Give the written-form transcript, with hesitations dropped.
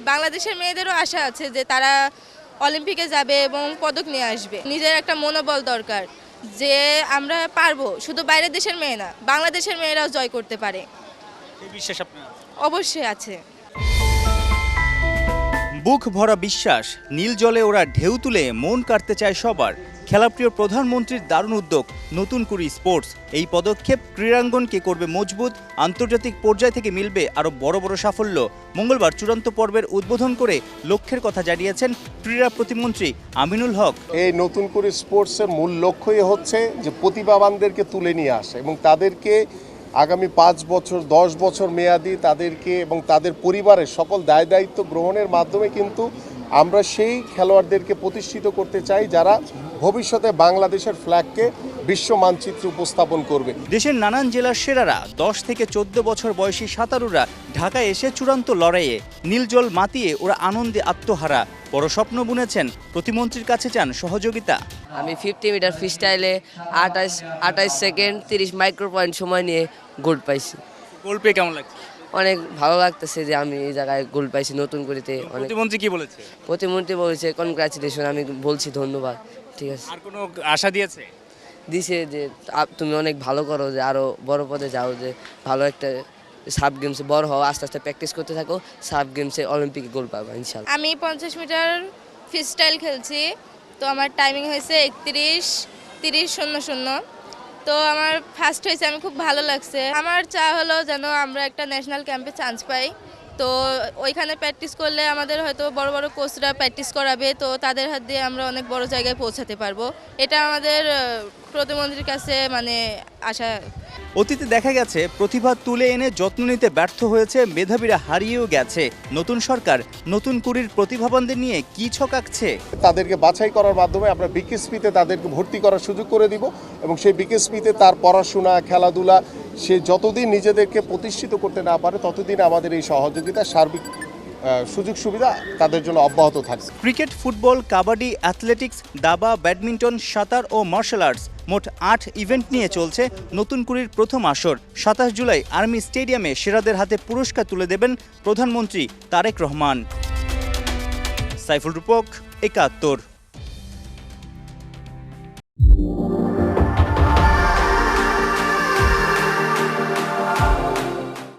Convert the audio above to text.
বাংলাদেশের মেয়েদেরও আশা আছে যে তারা অলিম্পিকে যাবে এবং পদক নিয়ে আসবে। নিজের একটা মনোবল দরকার যে আমরা পারবো, শুধু বাইরের দেশের মেয়ে না, বাংলাদেশের মেয়েরাও জয় করতে পারে। এই বিশ্বাস আপনার আছে? অবশ্যই আছে। বুক ভরা বিশ্বাস, নীল জলে ওরা ঢেউ তুলে মন কাটতে চায় সবার। খেলাপ্রিয় প্রধানমন্ত্রীর দারুণ উদ্যোগ নতুন কুড়ি স্পোর্টস। এই পদক্ষেপ ক্রীড়াঙ্গনকে করবে মজবুত, আন্তর্জাতিক পর্যায় থেকে মিলবে আরও বড় বড় সাফল্য। মঙ্গলবার চূড়ান্ত পর্বের উদ্বোধন করে লক্ষ্যের কথা জানিয়েছেন ক্রীড়া প্রতিমন্ত্রী আমিনুল হক। এই নতুন করে স্পোর্টসের মূল লক্ষ্যই হচ্ছে যে প্রতিভাবানদেরকে তুলে নিয়ে আসে এবং তাদেরকে আগামী 5 বছর 10 বছর মেয়াদি তাদেরকে এবং তাদের পরিবারের সকল দায় দায়িত্ব গ্রহণের মাধ্যমে কিন্তু আমরা সেই খেলোয়াড়দেরকে প্রতিষ্ঠিত করতে চাই যারা ভবিষ্যতে বাংলাদেশের ফ্ল্যাগকে বিশ্ব মানচিত্রে উপস্থাপন করবে। দেশের নানান জেলার সেরারা 10 থেকে 14 বছর বয়সী সাঁতারুরা ঢাকায় এসে চূড়ান্ত লড়াইয়ে নীলজল মাতিয়ে ওরা আনন্দে আত্মহারা। বড় স্বপ্ন বুনেছেন, প্রতিমন্ত্রীর কাছে চান সহযোগিতা। আমি 50 মিটার ফ্রিস্টাইলে 28 সেকেন্ড 30 মাইক্রো পয়েন্ট সময় নিয়ে গোল্ড পাইছি। গোল পেয়ে কেমন লাগছে? অনেক ভালো লাগতেছে যে আমি এই জায়গায় গোল্ড পাইছি নতুন করিতে। অনেক প্রতিমন্ত্রী কি বলেছে? প্রতিমন্ত্রী বলেছে কনগ্রাচুলেশন, আমি বলছি ধন্যবাদ। ঠিক আছে, আর কোনো আশা দিয়েছে? দিছে যে তুমি অনেক ভালো করো, যে আরও বড় পদে যাও, যে ভালো একটা সাব গেমসে বড় হও, আস্তে আস্তে প্র্যাকটিস করতে থাকো, সাব গেমসে অলিম্পিকে গোল্ড পাবো ইনশাল্লাহ। আমি 50 মিটার ফ্রিস্টাইল খেলছি, তো আমার টাইমিং হয়েছে 31:30:00। তো আমার ফার্স্ট হয়েছে, আমি খুব ভালো লাগছে। আমার চাওয়া হলো যেন আমরা একটা ন্যাশনাল ক্যাম্পে চান্স পাই। তো ওইখানে প্র্যাকটিস করলে আমাদের হয়তো বড় বড় কোচরা প্র্যাকটিস করাবে, তো তাদের হাত দিয়ে আমরা অনেক বড় জায়গায় পৌঁছাতে পারবো। এটা আমাদের প্রধানমন্ত্রীর কাছে মানে আশা। অতীতে দেখা গেছে প্রতিভা তুলে এনে যত্ন নিতে ব্যর্থ হয়েছে, মেধাবীরা হারিয়েও গেছে। নতুন সরকার নতুন কুড়ির প্রতিভাবানদের নিয়ে কি ছক আঁকছে? তাদেরকে বাছাই করার মাধ্যমে আমরা বিকেএসপিতে তাদেরকে ভর্তি করার সুযোগ করে দিব এবং সেই বিকেএসপিতে তার পড়াশোনা খেলাধুলা সে যতদিন নিজেদেরকে প্রতিষ্ঠিত করতে না পারে ততদিন আমাদের এই সহযোগিতা সার্বিক সুযোগ সুবিধা তাদের জন্য অব্যাহত থাকছে। ক্রিকেট, ফুটবল, কাবাডি, অ্যাথলেটিক্স, দাবা, ব্যাডমিন্টন, সাঁতার ও মার্শাল আর্টস মোট 8 ইভেন্ট নিয়ে চলছে নতুন কুড়ির প্রথম আসর। 27 জুলাই আর্মি স্টেডিয়ামে সেরাদের হাতে পুরস্কার তুলে দেবেন প্রধানমন্ত্রী তারেক রহমান। সাইফুল রূপক, 71।